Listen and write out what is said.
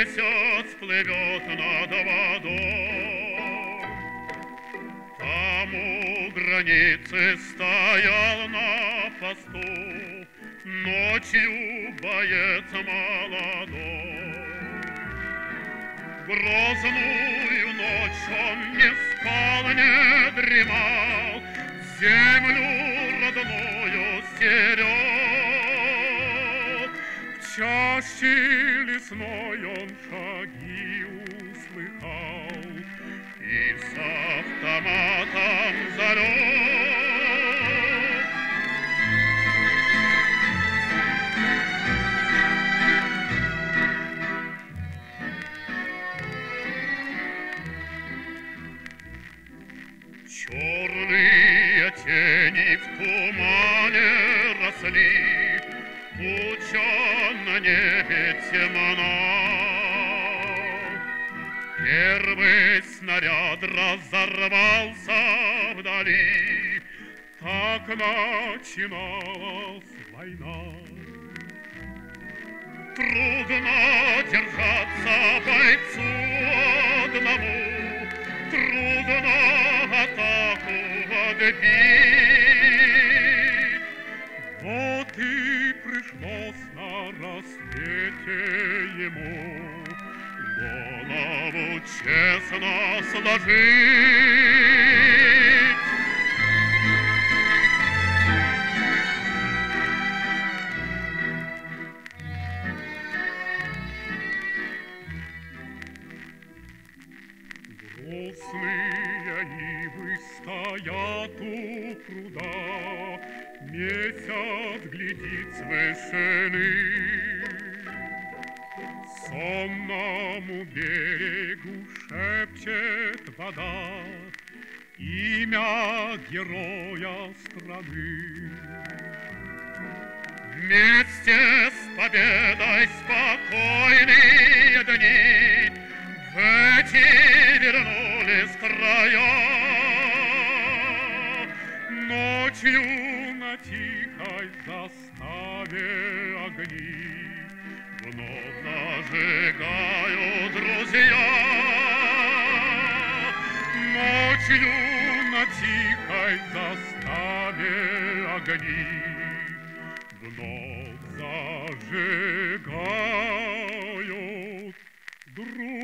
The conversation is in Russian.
месяц плывет над водой. Там у границы стоял на посту ночью боец молодой. Грозную ночь он не спал, не дремал, землю родную стерег. В чаще лесной он шаги услыхал и с автоматом залег. Черные тени в тумане росли, туча на небе темна. Первый снаряд разорвался вдали, так начиналась война. Трудно держаться бойцу одному, трудно атаку отбить. Вот и пришлось на рассвете ему голову честно сложить. Грустные ивы стоят у пруда, месяц глядит с вышины. Сонному берегу шепчет вода имя героя страны. Вместе с победой спокойные дни в эти вернулись края. Ночью на тихой заставе огни вновь зажигают друзья. Ночью на тихой заставе огни вновь зажигают друзья.